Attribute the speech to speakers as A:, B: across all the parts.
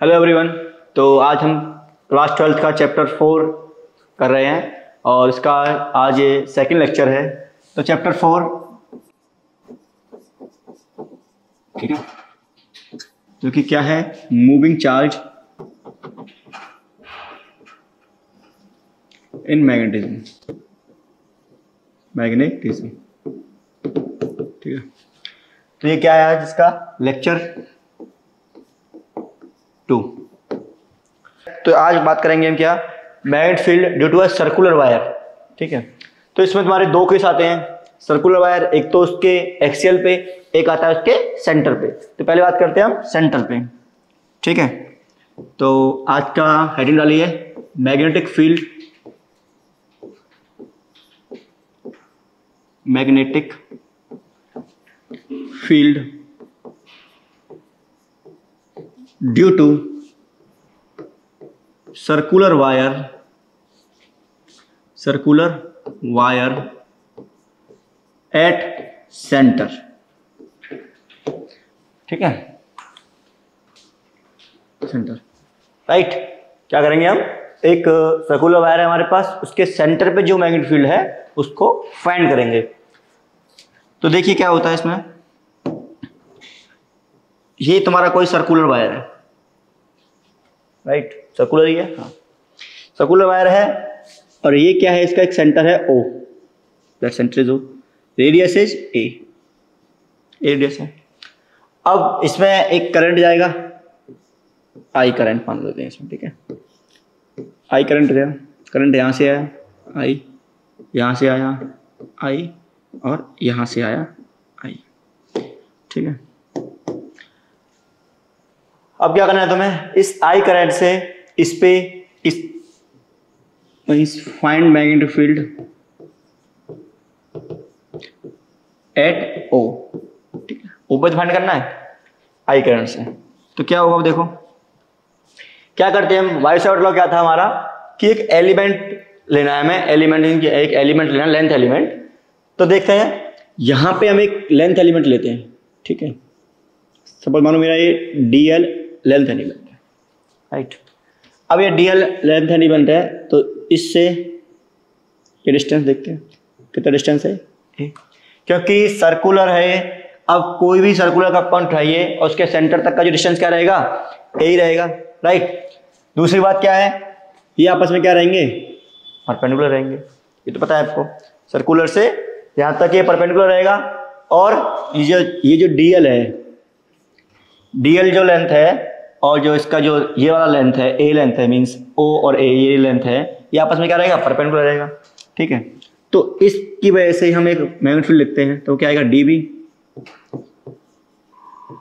A: Hello everyone. तो आज हम क्लास 12th का चैप्टर 4 कर रहे हैं और इसका आज ये सेकंड लेक्चर है। तो चैप्टर 4 ठीक है, जो कि क्या है, मूविंग चार्ज इन मैग्नेटिज्म ठीक है। तो ये क्या है आज इसका लेक्चर 2। तो आज बात करेंगे हम क्या, magnetic field due to a circular wire. ठीक है, तो इसमें तुम्हारे दो केस आते हैं सर्कुलर वायर, एक तो उसके एक्सियल पे, एक आता है उसके सेंटर पे। तो पहले बात करते हैं हम सेंटर पे। ठीक है, तो आज का हेडिंग डालिए magnetic field due to circular wire at centre. ठीक है, सेंटर राइट। क्या करेंगे हम, एक सर्कुलर वायर है हमारे पास, उसके सेंटर पे जो मैग्नेटिक फील्ड है उसको फाइंड करेंगे। तो देखिए क्या होता है इसमें, ये तुम्हारा कोई सर्कुलर वायर है, राइट, सर्कुलर ही है, हाँ सर्कुलर वायर है। और ये क्या है, इसका एक सेंटर है O, that centre is O, radius is A, radius है। अब इसमें एक करंट जाएगा, I करंट मान लेते हैं इसमें। ठीक है, I करंट गया, करंट यहाँ से आया I, यहाँ से आया I, और यहाँ से आया I। ठीक है, अब क्या करना है तुम्हें, इस I करंट से इस पे इस find magnetic field eight O। ठीक है, O पे फाइंड करना है I करंट से। तो क्या होगा, देखो क्या करते हैं हम, वायर लॉ क्या था हमारा कि एक एलिमेंट लेना है, हमें एलिमेंट, एक एलिमेंट लेना, लेंथ एलिमेंट। तो देखते हैं यहां पे हम एक लेंथ एलिमेंट लेते हैं। ठीक है, सपोज मानो मेरा ये DL लेंथ एलिमेंट है, राइट। अब ये DL लेंथ एलिमेंट है, तो इससे ये डिस्टेंस देखते हैं कितना डिस्टेंस है A, क्योंकि सर्कुलर है। अब कोई भी सर्कुलर का पॉइंट उठाइए और उसके सेंटर तक का जो डिस्टेंस क्या रहेगा, A ही रहेगा, राइट। दूसरी बात क्या है, ये आपस में क्या रहेंगे, परपेंडिकुलर रहेंगे। ये तो पता है आपको, सर्कुलर से यहां तक ये परपेंडिकुलर रहेगा। और ये जो DL है, DL जो लेंथ है, और जो इसका जो ये वाला लेंथ है, A लेंथ है, मींस O और A ये लेंथ है, ये आपस में क्या रहेगा, परपेंडिकुलर रहेगा। ठीक है, तो इसकी वजह से हम एक मैग्नेटिक फील्ड लिखते हैं। तो क्या आएगा, DB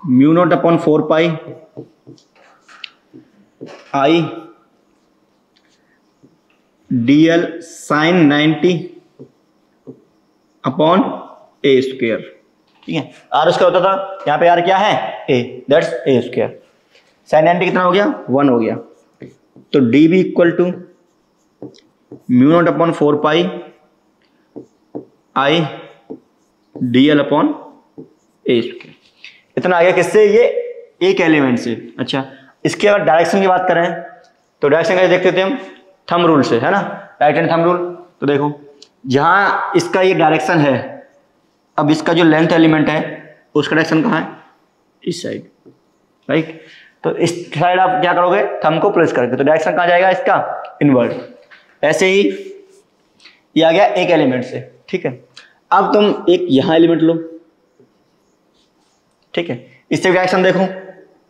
A: mu naught upon 4 pi I DL sine 90 upon A square. ठीक है, R उसका होता था, यहाँ पे R क्या है, A, that's A square. Sine 90 कितना हो गया, 1 हो गया। तो DB equal to mu naught upon 4 pi I DL upon A square. इतना आ गया किससे, ये एक एलिमेंट से। अच्छा, इसके अगर डायरेक्शन की बात करें तो डायरेक्शन कैसे देखते थे हम, थंब रूल से, है ना, राइट हैंड थंब रूल। तो देखो जहां इसका ये डायरेक्शन है, अब इसका जो लेंथ एलिमेंट है उसका डायरेक्शन कहाँ है, इस साइड, राइट। तो इस साइड आप क्या करोगे, थंब को प्रेस करके, तो डायरेक्शन कहाँ जाएगा इसका, इनवर्ड। ऐसे ही ये आ गया एक एलिमेंट से। ठीक है, अब तुम एक यहां एलिमेंट लो, ठीक है, इससे डायरेक्शन देखो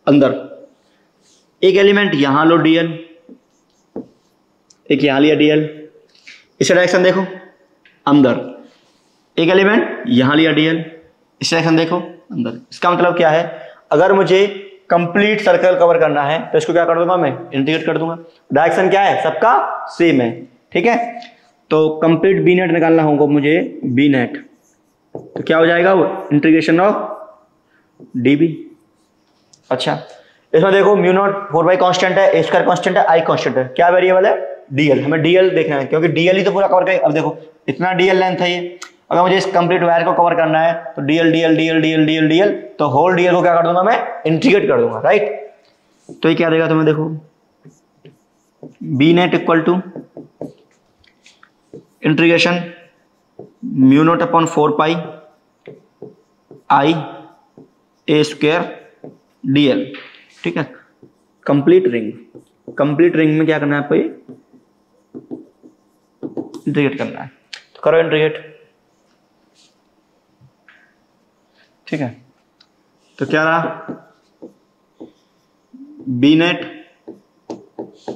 A: अंदर, एक एलिमेंट यहां लो DL, एक यहां लिया DL, इससे डायरेक्शन देखो अंदर, एक एलिमेंट यहां लिया DL, इससे डायरेक्शन देखो अंदर। इसका मतलब क्या है, अगर मुझे कंप्लीट सर्कल कवर करना है तो इसको क्या कर दूंगा, मैं इंटीग्रेट कर दूंगा। डायरेक्शन क्या है, सबका सेम है। ठीक है, तो कंप्लीट B नेट निकालना होगा मुझे, B नेट, तो क्या हो जाएगा वो, इंटीग्रेशन ऑफ DB। अच्छा, इसमें देखो म्यू नॉट 4 पाई कांस्टेंट है, A स्क्वायर कांस्टेंट है, I कांस्टेंट है, क्या वेरिएबल है, DL। हमें DL देखना है क्योंकि DL ही तो पूरा कवर करेगा। अब देखो इतना DL लेंथ है ये, अगर मुझे इस कंप्लीट वायर को कवर करना है तो DL DL DL DL DL DL, तो होल DL को क्या कर दूंगा मैं, इंटीग्रेट कर दूंगा, राइट। तो ये क्या देगा तुम्हें, देखो B net equal to integration mu naught upon 4 pi I A square D L. ठीक है, कंप्लीट रिंग, कंप्लीट रिंग में क्या करना है आपको, ये इंटीग्रेट करना है, तो करो इंटीग्रेट। ठीक है, तो क्या रहा, B net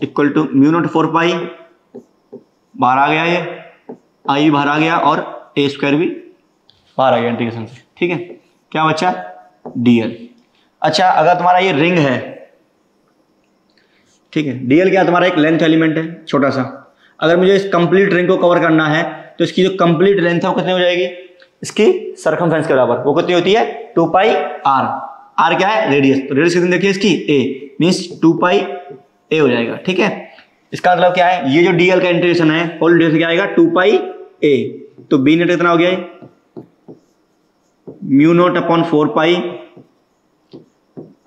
A: equal to mu naught 4 pi, बाहर आ गया ये, आई बाहर आ गया और ए स्क्वायर भी बाहर आ गया इंटीग्रेशन से। ठीक है, क्या बचा, डीएल। अच्छा, अगर तुम्हारा ये रिंग है, ठीक है, डीएल क्या तुम्हारा एक लेंथ एलिमेंट है छोटा सा, अगर मुझे इस कंप्लीट रिंग को कवर करना है तो इसकी जो कंप्लीट लेंथ है वो कितनी हो जाएगी, इसकी सरकमफ्रेंस के बराबर, वो कितनी होती है 2 पाई आर। आर क्या है, रेडियस, तो रेडियस कितनी देखिए इसकी ए, मीन्स 2 पाई ए हो जाएगा। ठीक है, इसका मतलब क्या है, ये जो डीएल का इंटीग्रेशन है होल डीएल से क्या आएगा 2 पाई ए, तो बी नेट कितना हो गया, mu naught upon 4 pi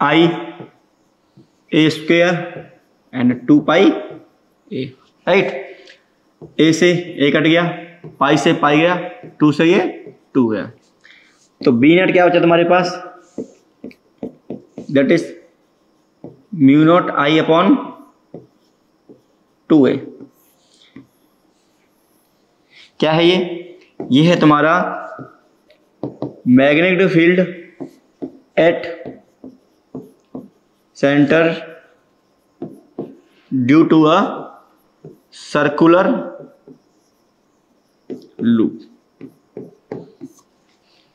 A: I A square and 2 pi A. Right, A से ए कट गया, पाई से पाई गया, 2 से ये 2 गया, तो बी नेट क्या बचा तुम्हारे पास, that is mu naught I upon 2a। क्या है ये है तुम्हारा magnetic field at centre due to a circular loop.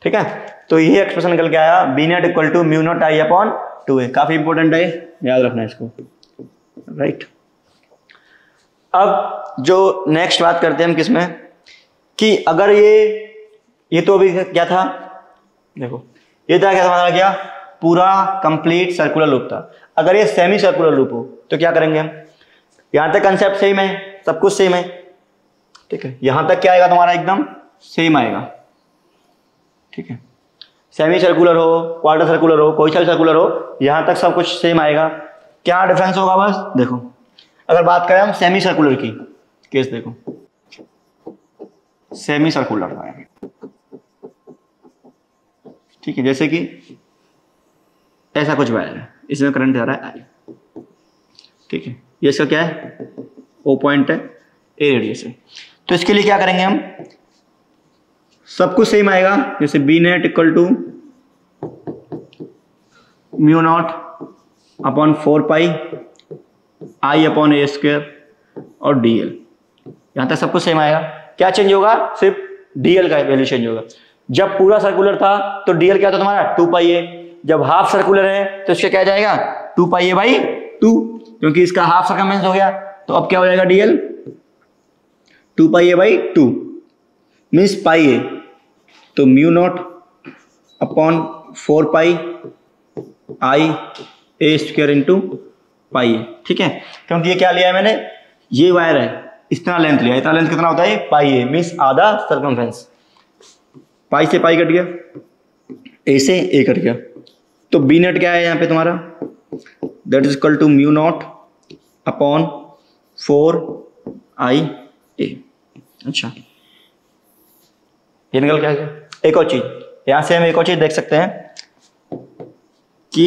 A: ठीक है, तो ये एक्सप्रेशन निकल के आया, B net equal to mu naught I upon 2a। काफी इंपॉर्टेंट है, याद रखना है इसको। राइट, अब जो नेक्स्ट बात करते हैं हम किसमें, कि अगर ये तो अभी क्या था, देखो ये था क्या हमारा, क्या पूरा कंप्लीट सर्कुलर लूप था। अगर ये सेमी सर्कुलर लूप हो तो क्या करेंगे हम, यहां तक कंसेप्ट सेम है, सब कुछ सेम है। ठीक है, यहां तक क्या आएगा तुम्हारा, एकदम सेम आएगा। ठीक है, सेमी सर्कुलर हो, क्वार्टर सर्कुलर हो, कोई सा भी सर्कुलर हो, यहां तक सब कुछ सेम आएगा। क्या डिफरेंस होगा, बस देखो, अगर बात करें हम सेमी सर्कुलर की केस, देखो सेमी सर्कुलर है। ठीक है, जैसे कि ऐसा कुछ वायर है, इसमें करंट जा रहा है आई। ठीक है, ये इसका क्या है, ओ पॉइंट है, ए रेडियस है। तो इसके लिए क्या करेंगे हम, सब कुछ सेम आएगा, जैसे B net equal to mu naught upon 4 pi I upon A square और डीएल। यहां तक सब कुछ सेम आएगा। क्या चेंज होगा, सिर्फ डीएल का वैल्यू चेंज होगा। जब पूरा सर्कुलर था तो डीएल क्या था तुम्हारा 2 पाई ए, जब हाफ सर्कुलर है तो इसका क्या जाएगा 2 पाई ए बाई 2, क्योंकि इसका हाफ सर्कमफेरेंस हो गया। तो अब क्या हो जाएगा, DL 2 pi A by 2 means pi A, तो mu naught upon 4 pi I A square into pi A. ठीक है, क्योंकि ये क्या लिया है मैंने, ये वायर है, इतना लेंथ लिया, इतना लेंथ कितना होता है पाई ए, मीन्स आधा सर्कमफेरेंस। पाई से पाई कट गया, ए से ए कट गया, तो बी नेट क्या है यहाँ पे तुम्हारा, that is equal to mu naught upon 4 I A. अच्छा, ये निकल क्या गया। एक और चीज यहां से हम एक और चीज देख सकते हैं कि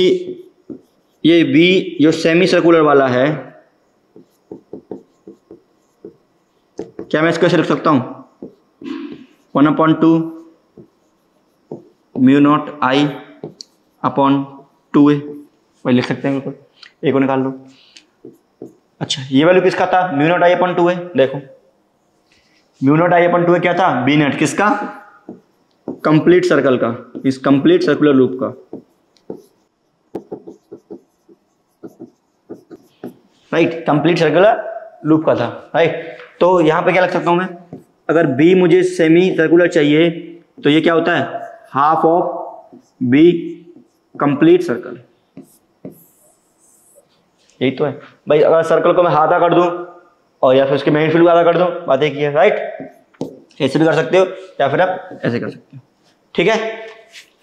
A: ये बी जो सेमी सर्कुलर वाला है, क्या मैं इसको ऐसे लिख सकता हूं 1/2 mu naught I upon 2a, वही लिख सकते हैं, बिल्कुल। एक को निकाल लो। अच्छा, ये वैल्यू किसका था, mu naught I upon 2a। देखो mu naught I upon 2a क्या था, बी नेट किसका, कंप्लीट सर्कल का, इस कंप्लीट सर्कुलर लूप का। राइट, कंप्लीट सर्कुलर लूप का था। राइट, तो यहां पे क्या लग सकता हूं मैं, अगर बी मुझे सेमी सर्कुलर चाहिए तो ये क्या होता है, half of B complete circle. यही तो है भाई, अगर सर्कल को मैं आधा कर दूं और या फिर उसके मेन फील्ड को आधा कर दूं, बात एक ही है। राइट, ऐसे भी कर सकते हो या फिर आप ऐसे कर सकते हो। ठीक है,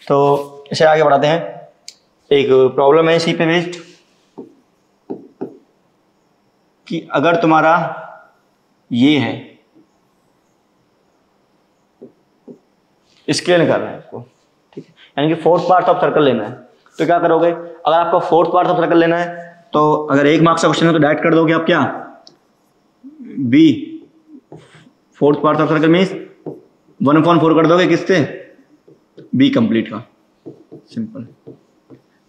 A: तो इसे आगे बढ़ाते हैं। एक प्रॉब्लम है इसी पे बेस्ड, कि अगर तुम्हारा ये है, इसके लिए निकाल रहे हैं आपको, ठीक है, यानी कि फोर्थ पार्ट ऑफ सर्कल लेना है। तो क्या करोगे, अगर आपको फोर्थ पार्ट ऑफ सर्कल लेना है तो अगर 1 मार्क्स का क्वेश्चन है तो डायरेक्ट कर दोगे आप क्या, B fourth part of circle means 1/4 कर दोगे किससे, बी कंप्लीट का, सिंपल।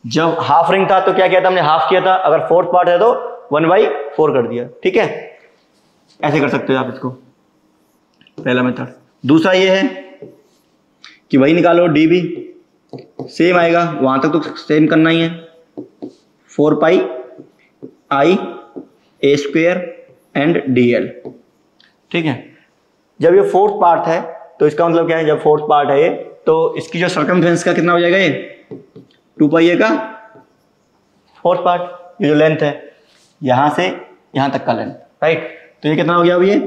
A: जब हाफ रिंग था तो क्या किया था हमने, हाफ किया था, अगर फोर्थ पार्ट है तो 1/4 कर दिया, ठीक है। ऐसे कर सकते हो आप इसको, पहला मेथड। दूसरा ये है कि वही निकालो, डी बी सेम आएगा, वहां तक तो सेम करना ही है, 4 pi I A square and D L, ठीक है। जब ये फोर्थ पार्ट है तो इसका मतलब क्या है, जब फोर्थ पार्ट है ये तो इसकी जो सर्कमफ्रेंस का कितना हो जाएगा, ये 2 पाई ए का फोर्थ पार्ट, ये जो लेंथ है यहां से यहां तक का लेंथ, राइट। तो ये कितना हो गया अब, ये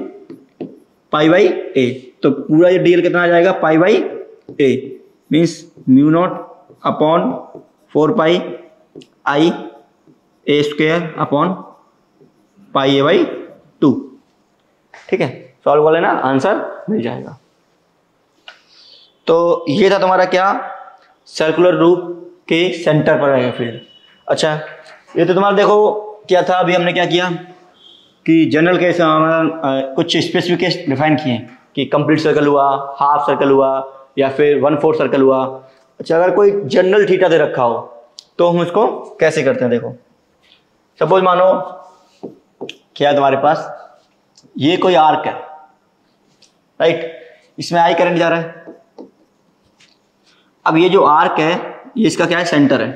A: पाई बाई ए, तो पूरा ये डीएल कितना आ जाएगा, pi by A, means mu naught upon 4 pi I A square upon pi A by 2, ठीक है। सॉल्व कर लेना, आंसर मिल जाएगा। तो ये था तुम्हारा क्या, सर्कुलर रूप के सेंटर पर रहेगा फील्ड। अच्छा, ये तो तुम्हारा देखो क्या था, अभी हमने क्या किया कि जनरल केस कुछ स्पेसिफिकेशन डिफाइन किए कि कंप्लीट सर्कल हुआ, हाफ सर्कल हुआ, या फिर 1/4 सर्कल हुआ। अच्छा, अगर कोई जनरल थीटा दे रखा हो तो हम उसको कैसे करते हैं, देखो सपोज मानो क्या तुम्हारे पास ये कोई आर्क है, राइट, इसमें आई करंट जा रहा है। अब ये जो आर्क है ये इसका क्या है, सेंटर है,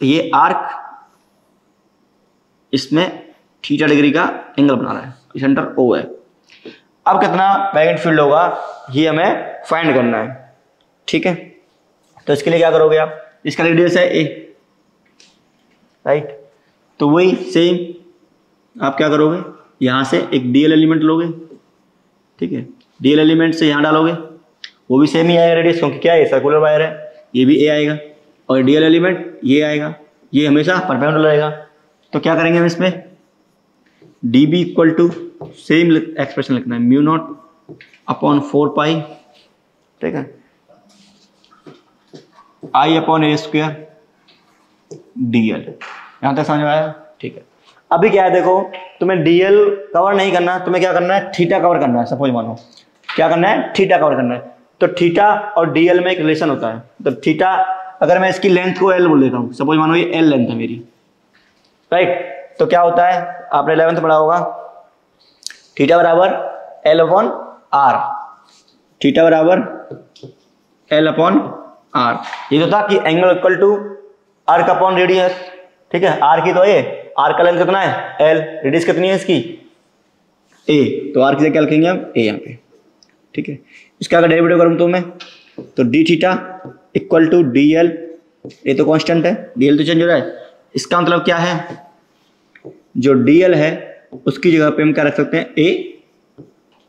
A: तो ये आर्क इसमें थीटा डिग्री का एंगल बना रहा है, सेंटर ओ है। अब कितना मैग्नेटिक फील्ड होगा ये हमें फाइंड करना है, ठीक है। तो इसके लिए क्या करोगे आप, इसका रेडियस है ए, राइट, तो वही सेम आप क्या करोगे, यहां से एक डीएल एलिमेंट लोगे, ठीक है, डीएल एलिमेंट से यहां डालोगे, वो भी सेम ही आएगा रेडियस, क्योंकि क्या है सर्कुलर वायर है, ये भी ए आएगा, और डीएल एलिमेंट ये आएगा, ये हमेशा परपेंडिकुलर रहेगा। तो क्या करेंगे हम इसमें, D B equal to same expression लिखना है, म्यू नॉट अपॉन 4 पाई, ठीक है, I upon A square D L. यहां तक समझ में आया, ठीक है। अभी क्या है देखो, तुम्हें डीएल कवर नहीं करना, तुम्हें क्या करना है, थीटा कवर करना है। सपोज मानो क्या करना है, थीटा कवर करना है। तो थीटा और डीएल में एक रिलेशन होता है। तो थीटा, अगर मैं इसकी लेंथ को एल बोल देता हूँ, सपोज मानो ये एल लेंथ है मेरी, राइट, तो क्या होता है, आपने 11th पढ़ा होगा, थीटा बराबर एल अपॉन आर, थीटा बराबर एल अपॉन आर। ये तो था कि angle equal to arc upon radius, ठीक है, आर की तो ए, आर का लेंथ कितना है एल, रेडियस कितनी है इसकी ए, तो आर की क्या लिखेंगे हम, ए यहाँ पे, ठीक है। इसका अगर डेरिवेटिव करूँ तो मैं, तो D theta equal to D L, A तो कांस्टेंट है, डी एल तो चेंज हो रहा है, इसका मतलब क्या है, जो डी एल है उसकी जगह पे हम क्या रख सकते हैं, ए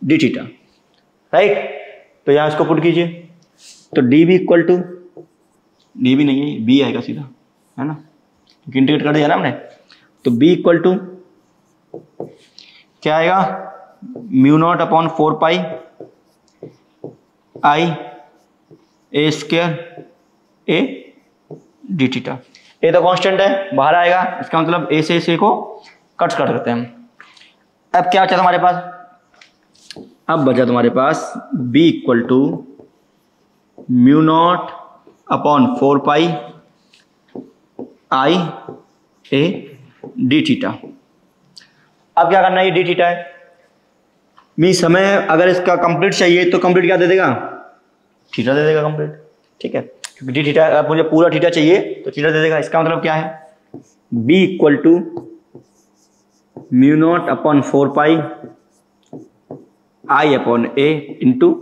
A: डी थीटा, राइट। तो यहाँ इसको पुट कीजिए, तो D B equal to, D B नहीं है बी आएगा सीधा, है ना, क्योंकि इंटीग्रेट कर दिया ना हमने। तो बी इक्वल टू क्या आएगा, mu naught upon 4 pi I A square A D theta. A तो कांस्टेंट है, बाहर आएगा, इसका मतलब ए से को कट कर सकते हैं हम। अब क्या बचा तुम्हारे पास, अब बचा तुम्हारे पास b equal to mu naught upon 4 pi I A D theta. अब क्या करना है, ये डी थीटा है, मीन्स हमें अगर इसका कंप्लीट चाहिए तो कंप्लीट क्या दे देगा, थीटा दे देगा कंप्लीट, ठीक है, क्योंकि डी थीटा, अगर मुझे पूरा थीटा चाहिए तो थीटा दे देगा। इसका मतलब क्या है, b equal to mu naught upon 4 pi I upon A into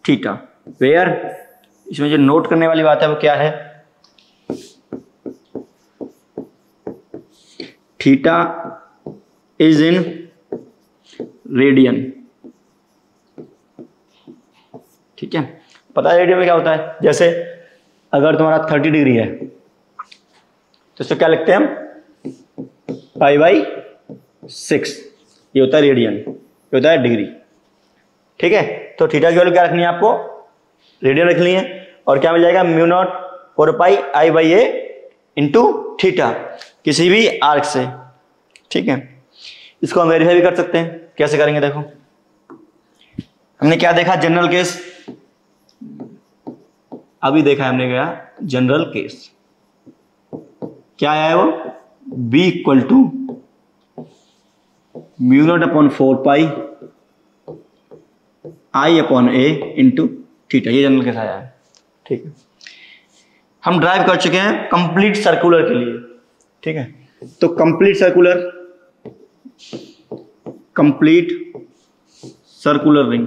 A: theta, where इसमें जो नोट करने वाली बात है वो क्या है, थीटा इज इन रेडियन, ठीक है। पता है रेडियन में क्या होता है, जैसे अगर तुम्हारा 30 डिग्री है तो इसको क्या लिखते हैं हम, पाई बाई 6, ये होता है रेडियन, ये होता है डिग्री। ठीक है, तो थीटा की वैल्यू क्या रखनी है आपको, रेडियन रखनी है, और क्या मिल जाएगा mu naught 4 pi I by A into theta, किसी भी आर्क से। ठीक है, इसको हम वेरीफाई भी कर सकते हैं, कैसे करेंगे देखो। हमने क्या देखा, जनरल केस, अभी देखा है हमने क्या जनरल केस, क्या आया है वो, b equal to mu naught upon 4 pi I upon A into theta, ये जनरल केस आया है। ठीक है, हम ड्राइव कर चुके हैं कंप्लीट सर्कुलर के लिए। ठीक है, तो कंप्लीट सर्कुलर रिंग,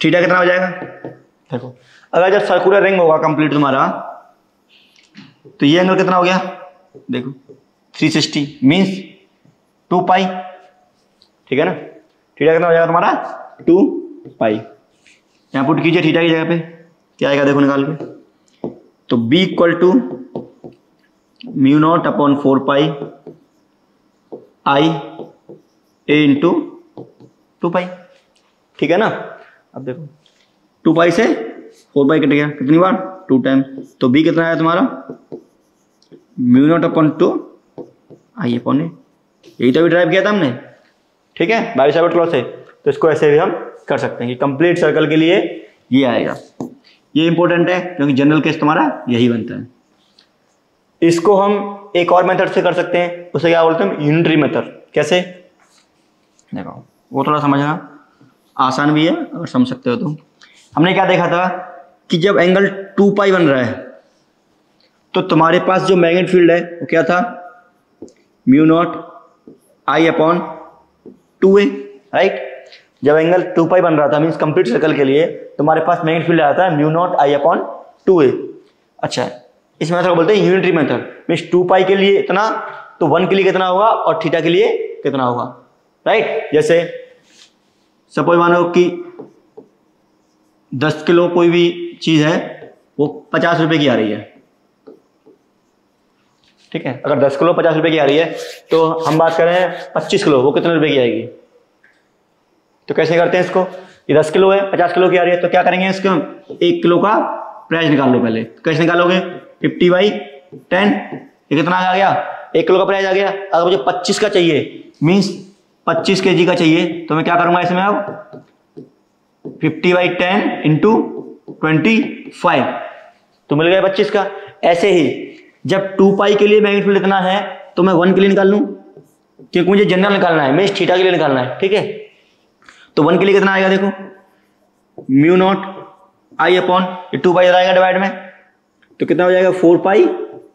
A: थीटा कितना हो जाएगा देखो, अगर जब सर्कुलर रिंग होगा कंप्लीट तुम्हारा, तो ये एंगल कितना हो गया देखो 360 मीन्स 2 पाई। ठीक है ना, थीटा कितना हो जाएगा तुम्हारा 2 पाई। यहां पुट कीजिए थीटा की जगह पे, क्या आएगा देखो निकाल के, तो b equal to mu naught upon 4 pi I A into 2 pi. ठीक है ना, अब देखो 2 पाई से 4 पाई कट गया, कितनी बार 2 टाइम, तो b कितना आया तुम्हारा म्यू नॉट अपॉन 2 आई अपॉन ए, यही तो अभी ड्राइव किया था हमने। ठीक है, बाई साइड क्लॉज है, तो इसको ऐसे भी हम कर सकते हैं कि कंप्लीट सर्कल के लिए ये आएगा। ये इंपॉर्टेंट है क्योंकि जनरल केस तुम्हारा यही बनता है। इसको हम एक और मेथड से कर सकते हैं, उसे क्या बोलते हैं यूनिटरी मेथड। कैसे देखो, वो थोड़ा समझना आसान भी है अगर समझ सकते हो तो। हमने क्या देखा था कि जब एंगल 2 पाई बन रहा है तो तुम्हारे पास जो मैग्नेटिक फील्ड है वो क्या था mu naught I upon 2a, right. जब एंगल 2 पाई बन रहा था मीन्स कंप्लीट सर्कल के लिए तुम्हारे पास मैग्नेटिक फील्ड आता है mu naught I upon 2a। अच्छा, इस मेथड को बोलते हैं यूनिटरी मेथड, मीन्स 2 पाई के लिए इतना तो 1 के लिए कितना होगा और थीटा के लिए कितना होगा, राइट। जैसे सपोज मानो कि 10 किलो कोई भी चीज है वो 50 रुपए की आ रही है। ठीक है, अगर 10 किलो 50 रुपए की आ रही है तो हम बात कर रहे हैं 25 किलो, वो कितने रुपए की आएगी। तो कैसे करते हैं इसको, ये 10 किलो है 50 किलो की आ रही है, तो क्या करेंगे इसको 1 किलो का प्राइस निकाल लो पहले। कैसे निकालोगे, 50/10, ये कितना आ गया 1 किलो का प्राइस आ गया। अगर मुझे 25 का चाहिए मीन्स 25 kg का चाहिए, तो मैं क्या करूंगा इसमें अब 50/10 इंटू 25, तो मिल गया 25 का। ऐसे ही जब 2 पाई के लिए मैग्नेटिक फील्ड इतना है तो मैं 1 के लिए निकाल लूं, क्योंकि मुझे जनरल निकालना है, मीन्स थीटा के लिए निकालना है। ठीक है, तो 1 के लिए कितना आएगा देखो म्यू नॉट आई अपॉन 2 पाई आएगा डिवाइड में, तो कितना हो जाएगा 4 पाई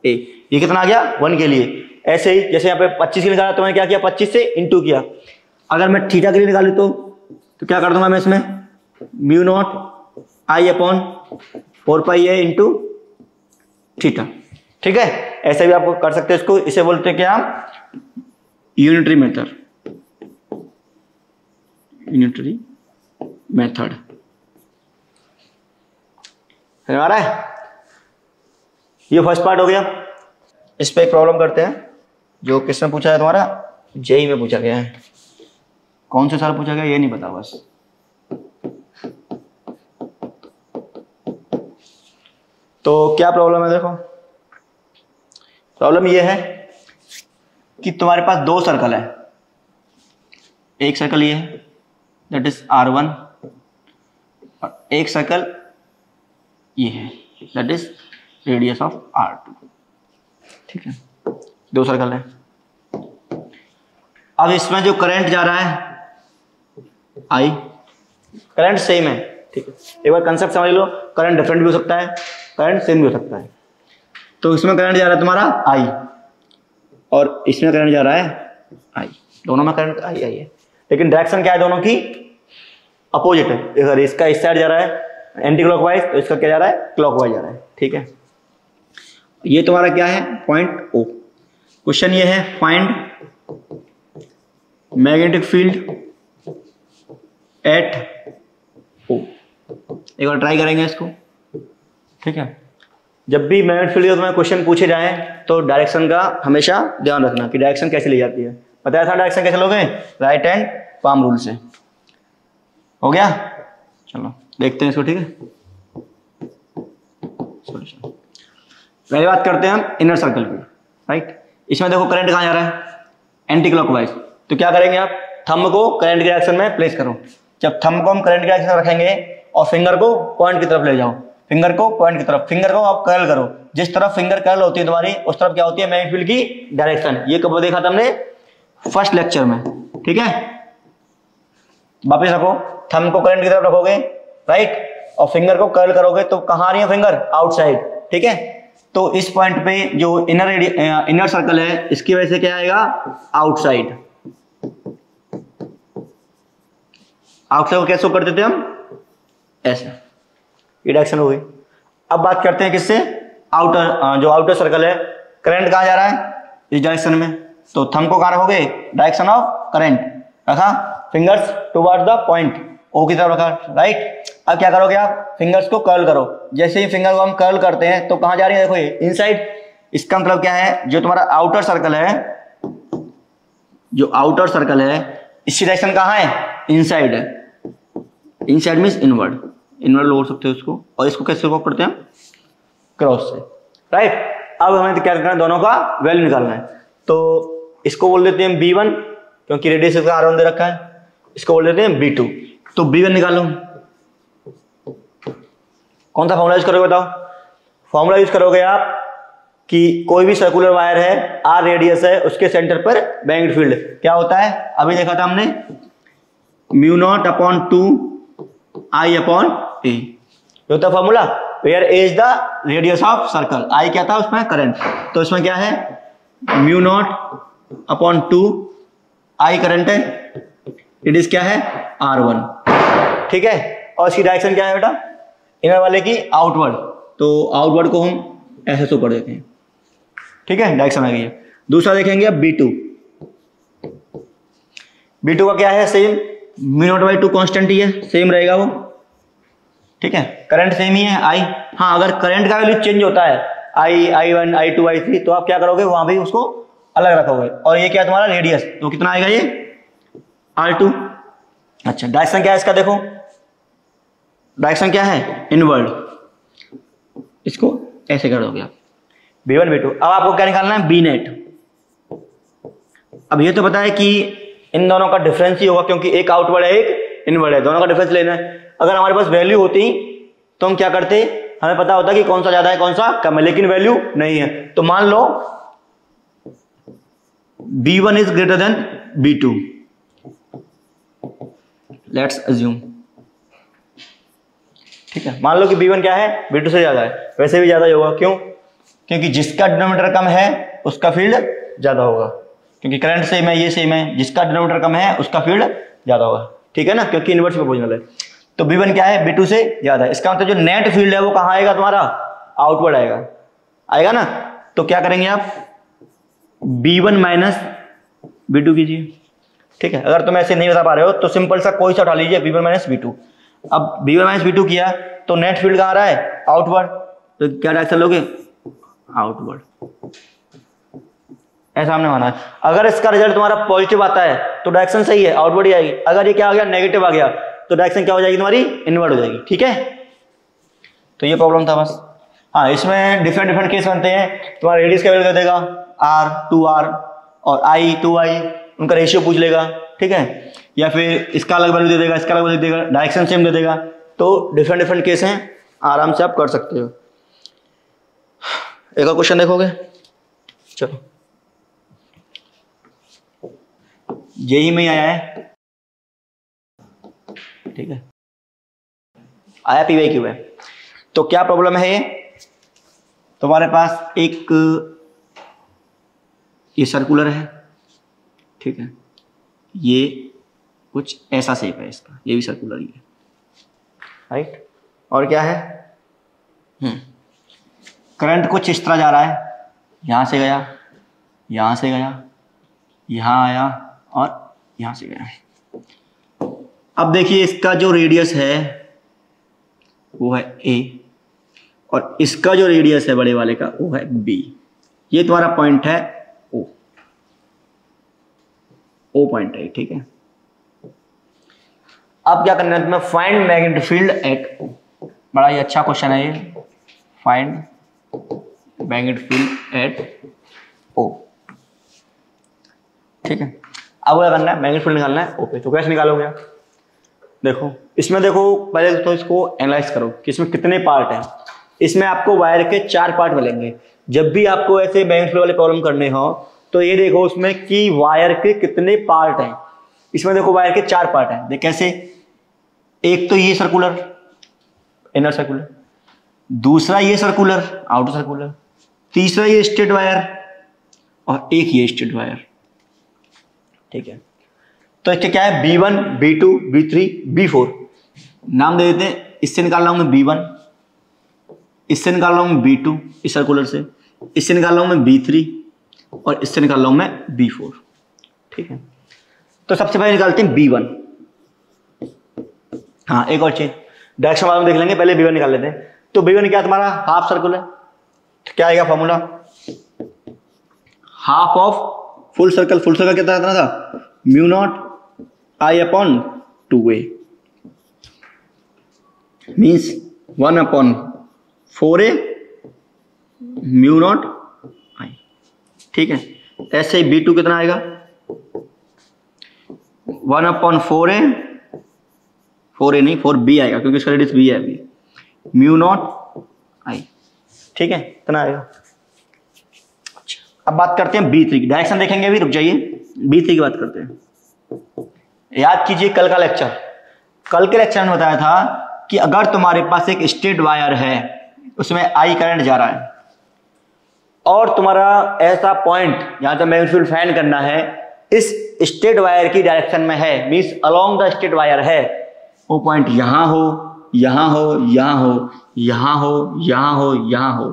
A: ए, ये कितना आ गया 1 के लिए। ऐसे ही जैसे यहाँ पे 25 के लिए निकाला तो मैंने क्या किया 25 से इंटू किया। अगर मैं थीटा के लिए निकालू तो क्या कर दूंगा मैं इसमें mu naught I upon 4 pi A into theta. ठीक है, ऐसे भी आपको कर सकते हैं इसको, इसे बोलते हैं क्या यूनिटरी मेथड, यूनिटरी मेथड। समझ आ रहा है, ये फर्स्ट पार्ट हो गया। इस पे एक प्रॉब्लम करते हैं जो किसने पूछा है तुम्हारा जेई में पूछा गया है, कौन से साल पूछा गया ये नहीं पता बस। तो क्या प्रॉब्लम है देखो, प्रॉब्लम ये है कि तुम्हारे पास 2 सर्कल है, एक सर्कल ये है दैट इज R1 और एक सर्कल ये है that is radius of R2। ठीक है, 2 सर्कल है। अब इसमें जो करंट जा रहा है I, करंट सेम है। ठीक है, एक बार कंसेप्ट समझ लो, करंट डिफरेंट भी हो सकता है, करंट सेम भी हो सकता है। तो इसमें करंट जा रहा है तुम्हारा I और इसमें करंट जा रहा है I, दोनों में करंट I है, लेकिन डायरेक्शन क्या है दोनों की अपोजिट है। अगर इसका इस साइड जा रहा है एंटी क्लॉकवाइज तो इसका क्या जा रहा है क्लॉकवाइज जा रहा है। ठीक है, ये तुम्हारा क्या है पॉइंट O। क्वेश्चन ये है find magnetic field eight O। एक बार ट्राई करेंगे इसको। ठीक है, जब भी मैग्नेटिक फील्ड का तुम्हें क्वेश्चन पूछे जाएं तो डायरेक्शन का हमेशा ध्यान रखना कि डायरेक्शन कैसे ली जाती है। बताया था डायरेक्शन कैसे लोगे, राइट हैंड पाम रूल से। हो गया, चलो देखते हैं इसको। ठीक है, सॉल्यूशन। पहली बात करते हैं हम इनर सर्कल की, राइट। इसमें देखो करंट कहाँ जा रहा है, एंटी क्लॉकवाइज। तो क्या करेंगे आप, थंब को करंट की डायरेक्शन में प्लेस करो। जब थंब को हम करंट की डायरेक्शन में रखेंगे और फिंगर को पॉइंट की तरफ ले जाओ, फिंगर को पॉइंट की तरफ, फिंगर को आप कर्ल करो। जिस तरफ फिंगर कर्ल होती है तुम्हारी उस तरफ क्या होती है मैग्नेटिक फील्ड की डायरेक्शन। ये कब देखा था हमने, फर्स्ट लेक्चर में। ठीक है, वापिस रखो, थंब को करंट की तरफ रखोगे, राइट, और फिंगर को कर्ल करोगे तो कहाँ आ रही है फिंगर, आउटसाइड। ठीक है, तो इस पॉइंट पे जो इनर सर्कल है इसकी वजह से क्या आएगा, आउटसाइड। आउटसाइड को कैसे कर देते हम, ऐसे, ये डायरेक्शन हो गई। अब बात करते हैं किससे, आउटर, जो आउटर सर्कल है, करंट कहाँ जा रहा है, इस डायरेक्शन में। तो थंब को कहाँ रखोगे, डायरेक्शन ऑफ करंट रखा, फिंगर्स टुवर्ड्स द पॉइंट, ओ की तरफ रखा, राइट। अब क्या करोगे आप, फिंगर्स को कर्ल करो। जैसे ही फिंगर को हम कर्ल करते हैं तो कहाँ जा रही है, देखो ये इनसाइड। इसका मतलब क्या है, जो तुम्हारा आउटर सर्कल है, जो आउटर सर्कल है इसकी डायरेक्शन कहाँ है, इनसाइड है। इनसाइड मीन्स इनवर्ड, इनवर्ड बोल सकते हो इसको। और इसको कैसे वर्क करते हैं, क्रॉस से, राइट। अब हमें क्या करना है, दोनों का वैल्यू निकालना है। तो इसको बोल देते हैं B1 क्योंकि रेडियस इसका R1 दे रखा है, इसको बोल देते हैं B2। तो B1 निकालो, कौन सा फॉर्मूला यूज करोगे बताओ। फॉर्मूला यूज करोगे आप कि कोई भी सर्कुलर वायर है, R रेडियस है, उसके सेंटर पर मैग्नेटिक फील्ड क्या होता है, अभी देखा था हमने, μ0/2 I/A होता formula, where A is the radius of circle, I क्या था उसमें, करंट। तो इसमें क्या है, μ0/2 I करंट है, इट इज क्या है, R1। ठीक है, और इसकी डायरेक्शन क्या है बेटा, इनर वाले की आउटवर्ड। तो आउटवर्ड को हम ऐसे शो कर देते हैं। ठीक है, डायरेक्शन आ गई है। दूसरा देखेंगे अब B2। B2 का क्या है, सेम μ0/2 कांस्टेंट ही है, सेम रहेगा वो। ठीक है, करंट सेम ही है I। हाँ, अगर करंट का वैल्यू चेंज होता है I1, I2, I3 तो आप क्या करोगे, वहां भी उसको अलग रखोगे। और ये क्या तुम्हारा रेडियस, तो कितना आएगा ये, R2। अच्छा, डायरेक्शन क्या है इसका, देखो डायरेक्शन क्या है, इनवर्ड। इसको ऐसे कर दोगे आप, B1 B2। अब आपको क्या निकालना है, B नेट। अब ये तो पता है कि इन दोनों का डिफरेंस ही होगा क्योंकि एक आउटवर्ड है एक इनवर्ड है, दोनों का डिफरेंस लेना है। अगर हमारे पास वैल्यू होती तो हम क्या करते, हमें पता होता कि कौन सा ज्यादा है कौन सा कम है, लेकिन वैल्यू नहीं है। तो मान लो B1 is greater than B2, let's assume. ठीक है, मान लो कि B1 क्या है, B2 से ज्यादा है, वैसे भी ज्यादा ही होगा। क्यों, क्योंकि जिसका डिनोमिनेटर कम है उसका फील्ड ज्यादा होगा, क्योंकि करंट सेम है, ये सेम है, जिसका डिनोमिनेटर कम है उसका फील्ड ज्यादा होगा। ठीक है ना, क्योंकि इनवर्स प्रोपोर्शनल है। तो B1 क्या है, B2 से ज्यादा है। इसका मतलब जो नेट फील्ड है वो कहाँ आएगा तुम्हारा, आउटवर्ड आएगा, आएगा ना। तो क्या करेंगे आप, B1 माइनस B2 कीजिए। ठीक है, अगर तुम ऐसे नहीं बता पा रहे हो तो सिंपल सा कोई सा उठा लीजिए, B1 माइनस B2। अब B1 माइनस B2 किया तो नेट फील्ड कहाँ आ रहा है, आउटवर्ड। तो क्या डायरेक्शन लोगे, आउटवर्ड, ऐसा हमने माना है। अगर इसका रिजल्ट तुम्हारा पॉजिटिव आता है तो डायरेक्शन सही है, आउटवर्ड ही आएगी। अगर ये क्या आ गया, नेगेटिव आ गया, तो डायरेक्शन क्या हो जाएगी तुम्हारी, इनवर्ड हो जाएगी। ठीक है, तो ये प्रॉब्लम था बस। हाँ, इसमें डिफरेंट केस बनते हैं। तुम्हारा रेडियस का वैल्यू दे देगा R 2R और I 2I, उनका रेशियो पूछ लेगा। ठीक है, या फिर इसका अलग वैल्यू दे देगा, इसका अलग वैल्यू दे देगा, डायरेक्शन सेम दे देगा। तो डिफरेंट केस हैं, आराम से आप कर सकते हो। एक और क्वेश्चन देखोगे, चलो यही में आया है। ठीक है, आया PYQ है। तो क्या प्रॉब्लम है, ये तुम्हारे पास एक ये सर्कुलर है। ठीक है, ये कुछ ऐसा शेप है इसका, ये भी सर्कुलर ही है, राइट। और क्या है, करंट कुछ इस तरह जा रहा है, यहां से गया, यहां से गया, यहां आया और यहां से गया। अब देखिए इसका जो रेडियस है वो है A और इसका जो रेडियस है बड़े वाले का वो है बी। ये तुम्हारा पॉइंट है ओ, ओ पॉइंट है, ठीक है। अब क्या करना है तुम्हें, फाइंड मैग्नेटिक फील्ड एट ओ। बड़ा ही अच्छा क्वेश्चन है ये, फाइंड मैग्नेटिक फील्ड एट ओ, ठीक है। अब क्या करना है, मैग्नेटिक फील्ड निकालना है ओ पे। तो कैसे निकालोगे, देखो इसमें देखो पहले तो इसको एनालाइज करो कि इसमें कितने पार्ट हैं। इसमें आपको वायर के 4 पार्ट मिलेंगे। जब भी आपको ऐसे मैग्नेटिक फील्ड वाले प्रॉब्लम करने हो तो ये देखो उसमें कि वायर के कितने पार्ट हैं। इसमें देखो वायर के 4 पार्ट हैं। देख कैसे, एक तो ये सर्कुलर इनर सर्कुलर, दूसरा ये सर्कुलर आउटर सर्कुलर, तीसरा ये स्ट्रेट वायर और एक ये स्ट्रेट वायर, ठीक है। तो इसके क्या है, B1 B2 B3 B4 नाम दे देते हैं। इससे निकाल रहा हूं मैं B1, इससे निकाल रहा हूं B2 इस सर्कुलर से, इससे निकाल रहा हूं मैं B3 और इससे निकाल रहा हूं मैं B4, ठीक है। तो सबसे पहले निकालते हैं B1। हाँ एक और चीज डायरेक्शन वाला में देख लेंगे, पहले B1 निकाल लेते हैं। तो B1 क्या तुम्हारा हाफ सर्कुलर, तो क्या आएगा formula, half of full circle. Full circle कितना था, mu naught I upon 2a means 1 upon 4a mu naught I, ठीक है। ऐसे ही B2 कितना आएगा, 1 अपॉन 4a, 4a नहीं 4b आएगा क्योंकि इसका रेडियस b है अभी, म्यू नॉट I, ठीक है, इतना आएगा। अच्छा अब बात करते हैं B3 की। डायरेक्शन देखेंगे अभी, रुक जाइए, B3 की बात करते हैं। याद कीजिए कल का लेक्चर, कल के लेक्चर में बताया था कि अगर तुम्हारे पास एक स्ट्रेट वायर है उसमें I करंट जा रहा है और तुम्हारा ऐसा पॉइंट जहां तक मैग्नेटिक फील्ड फाइंड करना है इस स्ट्रेट वायर की डायरेक्शन में है, means along the straight wire है, वो पॉइंट यहां हो यहां हो यहां हो यहां हो यहां हो यहां हो,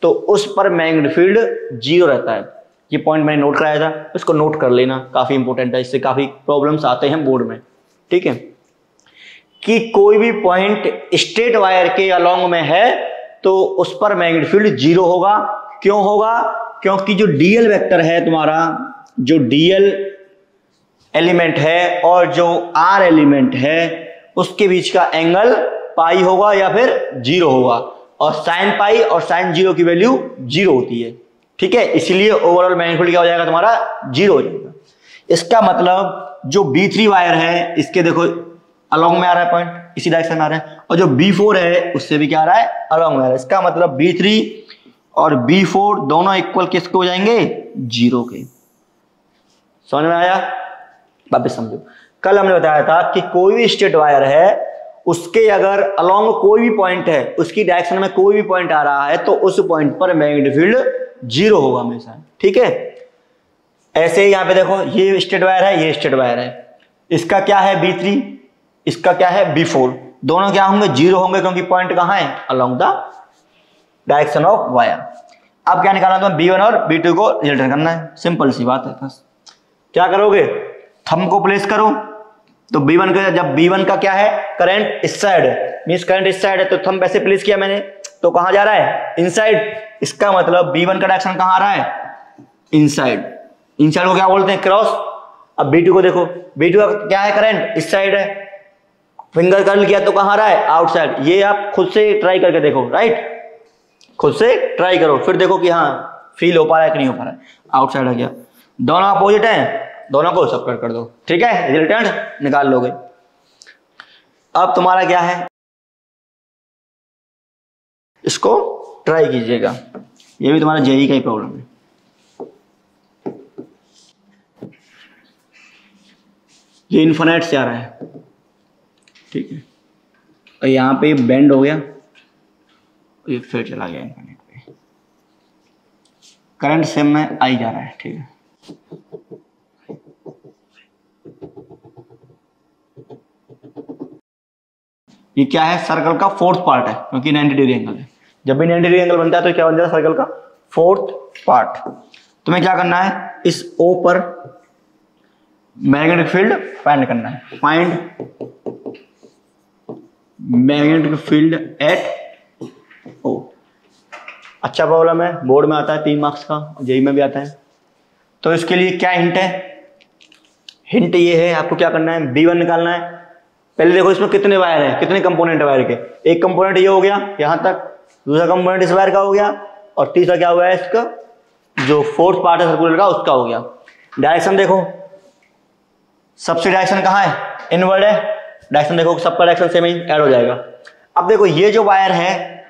A: तो उस पर मैग्नेटिक फील्ड 0 रहता है। ये पॉइंट मैंने नोट कराया था, इसको नोट कर लेना, काफी इंपॉर्टेंट है, इससे काफी प्रॉब्लम्स आते हैं बोर्ड में, ठीक है। कि कोई भी पॉइंट स्ट्रेट वायर के अलोंग में है तो उस पर मैग्नेटिक फील्ड 0 होगा। क्यों होगा, क्योंकि जो डीएल वेक्टर है तुम्हारा, जो डीएल एलिमेंट है और जो आर एलिमेंट है उसके बीच का एंगल पाई होगा या फिर 0 होगा, और साइन पाई और साइन 0 की वैल्यू 0 होती है, ठीक है। इसलिए ओवरऑल मैग्नेटिक फील्ड क्या हो जाएगा तुम्हारा, 0 हो जाएगा। इसका मतलब जो B3 वायर है इसके देखो अलोंग में आ रहा है पॉइंट, इसी डायरेक्शन में आ रहा है, और जो B4 है उससे भी क्या आ रहा है, अलोंग में आ रहा है। इसका मतलब B3 और B4 दोनों इक्वल किसके हो जाएंगे, 0 के। समझ में आया, वापस समझो। कल हमने बताया था कि कोई भी स्ट्रेट वायर है उसके अगर अलोंग कोई भी पॉइंट है, उसकी डायरेक्शन में कोई भी पॉइंट आ रहा है तो उस पॉइंट पर मैग्नेटिक फील्ड 0 होगा हमेशा, ठीक है। ऐसे ही यहां पे देखो ये स्ट्रेट वायर है, ये स्ट्रेट वायर है, इसका क्या है B3, इसका क्या है B4, दोनों क्या होंगे, 0 होंगे क्योंकि पॉइंट कहां है, along the direction of wire. अब क्या निकालना है, B1 और B2 को रिलेट करना है, सिंपल सी बात है। बस क्या करोगे, थंब को प्लेस करो, तो B1 का, जब B1 का क्या है, करंट इस साइड है, मींस करंट इस साइड है, तो थंब ऐसे प्लेस किया मैंने, तो कहां जा रहा है, इनसाइड। इसका मतलब B1 का डायरेक्शन कहां आ रहा है, इनसाइड। इनसाइड को क्या बोलते हैं, क्रॉस। अब B2 को देखो, B2 का क्या है, करंट इस साइड है, फिंगर कर्ल किया तो कहां आ रहा है, आउटसाइड। ये आप खुद से ट्राई करके देखो, राइट, खुद से ट्राई करो, फिर देखो कि हाँ फील हो पा रहा है कि नहीं हो पा रहा है, आउटसाइड आ गया। दोनों अपोजिट हैं, दोनों को सेपरेट कर दो, ठीक है, रिजल्टेंट निकाल लोगे। अब तुम्हारा क्या है, इसको ट्राई कीजिएगा, ये भी तुम्हारा जेई का ही प्रॉब्लम है। ये इन्फिनिट से आ रहा है, ठीक है, और यहां पे बेंड हो गया, ये फिर चला गया इन्फिनिट पे, करंट सेम में आई जा रहा है, ठीक है। ये क्या है, सर्कल का 4th पार्ट है, क्योंकि 90 डिग्री एंगल है। जब भी 90 डिग्री एंगल बनता है तो क्या बन जाता है, सर्कल का 4th पार्ट। तुम्हें क्या करना है, इस O पर मैग्नेटिक फील्ड फाइंड करना है, find magnetic field eight O। अच्छा प्रॉब्लम है, बोर्ड में आता है 3 मार्क्स का, जेईई में भी आता है। तो इसके लिए क्या हिंट है? हिंट ये है, आपको क्या करना है, B1 निकालना है। पहले देखो इसमें कितने वायर है, कितने कंपोनेंट है वायर के। एक कंपोनेंट ये हो गया यहाँ तक, दूसरा कंपोनेंट इस वायर का हो गया, और तीसरा क्या हुआ है इसका, जो फोर्थ पार्ट है सर्कुलर का उसका हो गया। डायरेक्शन देखो, सबसे डायरेक्शन कहाँ है, इनवर्ड है। डायरेक्शन देखो सबका डायरेक्शन सेम ही ऐड हो जाएगा। अब देखो ये जो वायर है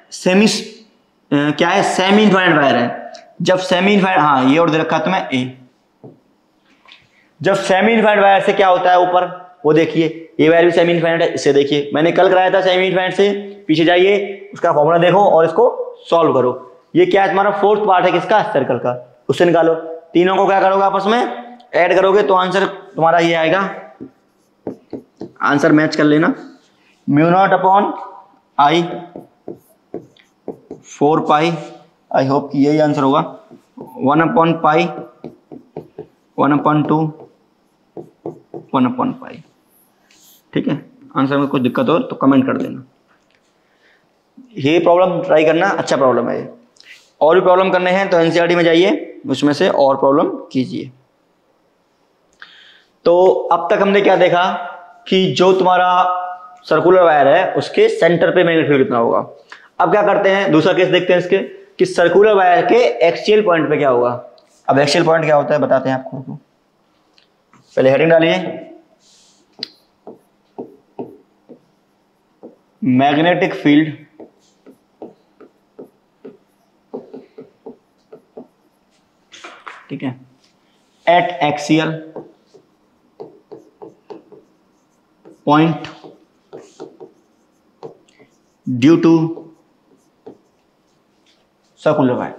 A: क्या है, सेमी इनफाइनाइट वायर है। जब सेमी इनफाइनाइट, हाँ ये और दे रखा तुम्हें ए। जब सेमी इनफाइनाइट वायर से क्या होता है ऊपर, वो देखिए ये वायर भी सेमी इनफाइनाइट है, इसे देखिए मैंने कल कराया था सेमी इनफाइनाइट से, पीछे जाइए उसका फॉर्मूला देखो और इसको सॉल्व करो। ये क्या है तुम्हारा फोर्थ पार्ट है किसका, सर्कल का, उससे निकालो। तीनों को क्या करोगे आपस में ऐड करोगे तो आंसर तुम्हारा ये आएगा, आंसर मैच कर लेना, μ0/I 4 पाई, आई होप कि यही आंसर होगा, 1/π 1/2 1/π। ठीक है, आंसर में कुछ दिक्कत हो तो कमेंट कर देना। ये प्रॉब्लम ट्राई करना, अच्छा प्रॉब्लम है ये। और भी प्रॉब्लम करने हैं तो एनसीईआरटी में जाइए, उसमें से और प्रॉब्लम कीजिए। तो अब तक हमने क्या देखा कि जो तुम्हारा सर्कुलर वायर है उसके सेंटर पे मैग्नेटिक फील्ड कितना होगा। अब क्या करते हैं, दूसरा केस देखते हैं इसके, कि सर्कुलर वायर के एक्सियल पॉइंट पे क्या होगा। अब एक्सियल पॉइंट क्या होता है बताते हैं आपको, पहले हेडिंग डालिए, मैग्नेटिक फील्ड ठीक है at axial point due to circular wire,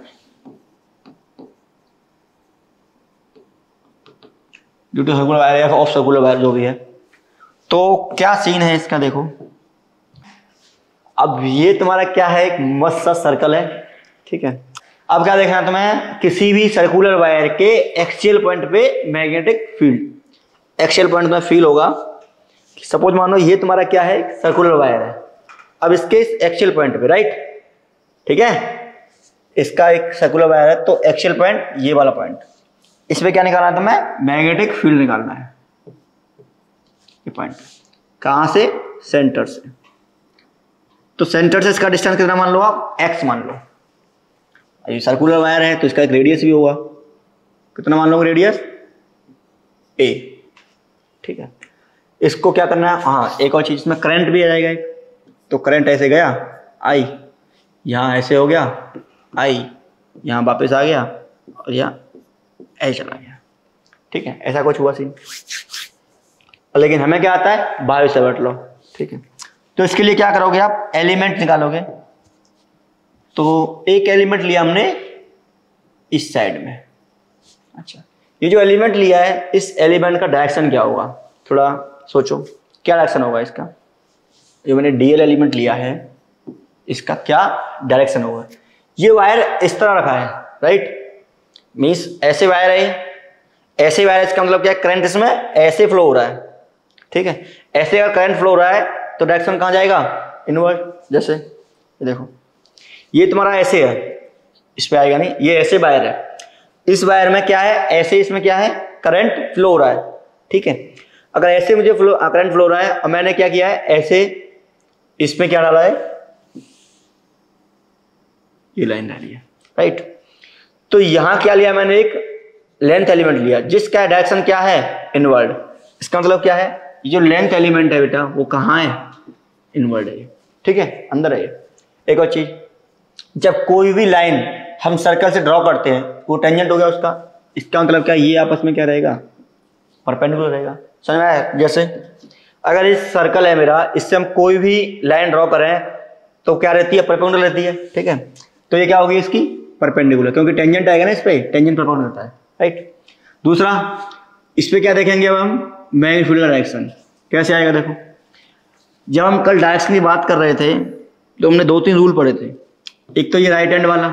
A: due to circular wire या ऑफ सर्कुलर वायर जो भी है। तो क्या सीन है इसका देखो, अब ये तुम्हारा क्या है, एक मस्त सा सर्कल है। ठीक है, अब क्या देखना है तुम्हें, किसी भी सर्कुलर वायर के एक्सियल पॉइंट पे मैग्नेटिक फील्ड। एक्सियल पॉइंट में फील होगा, सपोज मान लो ये तुम्हारा क्या है, सर्कुलर वायर है। अब इसके एक्सियल पॉइंट पे, राइट, ठीक है, इसका एक सर्कुलर वायर है तो एक्सियल पॉइंट ये वाला पॉइंट, इसमें क्या निकालना है तुम्हें, मैग्नेटिक फील्ड निकालना है। ये पॉइंट कहां से, सेंटर से। तो सेंटर से इसका डिस्टेंस कितना मान लो आप, x मान लो। ये सर्कुलर वायर है तो इसका एक रेडियस भी होगा, कितना मान लो रेडियस, a। ठीक है, इसको क्या करना है, हाँ एक और चीज, इसमें करंट भी आ जाएगा एक। तो करंट ऐसे गया I, यहाँ ऐसे हो गया I, यहाँ वापस आ गया और यहाँ ऐसे चला गया। ठीक है, ऐसा कुछ हुआ सीन। लेकिन हमें क्या आता है, बायो-सैवर्ट लॉ। ठीक है, तो इसके लिए क्या करोगे आप, एलिमेंट निकालोगे। तो एक एलिमेंट लिया हमने इस साइड में। अच्छा, ये जो एलिमेंट लिया है, इस एलिमेंट का डायरेक्शन क्या होगा, थोड़ा सोचो क्या डायरेक्शन होगा इसका। जो मैंने डीएल एलिमेंट लिया है, इसका क्या डायरेक्शन होगा। ये वायर इस तरह रखा है, राइट, मीन्स ऐसे वायर है, ऐसे वायर, इसका मतलब क्या है, करंट इसमें ऐसे फ्लो हो रहा है। ठीक है, ऐसे अगर करंट फ्लो हो रहा है तो डायरेक्शन कहाँ जाएगा, इनवर्ड। जैसे ये देखो, ये तुम्हारा ऐसे है, इस पे आएगा नहीं, ये ऐसे वायर है, इस वायर में क्या है, ऐसे इसमें क्या है, करंट फ्लो हो रहा है। ठीक है, अगर ऐसे मुझे करंट फ्लो हो रहा है और मैंने क्या किया है, ऐसे इसमें क्या डाला है, ये लाइन डाली है, राइट। तो यहां क्या लिया मैंने, एक लेंथ एलिमेंट लिया जिसका डायरेक्शन क्या है, इनवर्ड। इसका मतलब क्या है, ये जो लेंथ एलिमेंट है बेटा वो कहाँ है, इनवर्ड है। ठीक है, अंदर है। एक और चीज, जब कोई भी लाइन हम सर्कल से ड्रॉ करते हैं, वो टेंजेंट हो गया उसका, इसका मतलब क्या, ये आपस में क्या रहेगा, परपेंडिकुलर रहेगा। समझ में आया। जैसे अगर इस सर्कल है मेरा, इससे हम कोई भी लाइन ड्रॉ करें तो क्या रहती है, परपेंडिकुलर रहती है। ठीक है, तो ये क्या होगी इसकी, परपेंडिकुलर, क्योंकि टेंजेंट आएगा ना इस पे, टेंजेंट परपेंडिकुलर होता है, राइट। दूसरा, इस पे क्या देखेंगे अब हम, मैग्नेटिक फील्ड डायरेक्शन कैसे आएगा। देखो, जब हम कल डायरेक्शन की बात कर रहे थे तो हमने 2-3 रूल पढ़े थे। एक तो ये राइट हैंड वाला,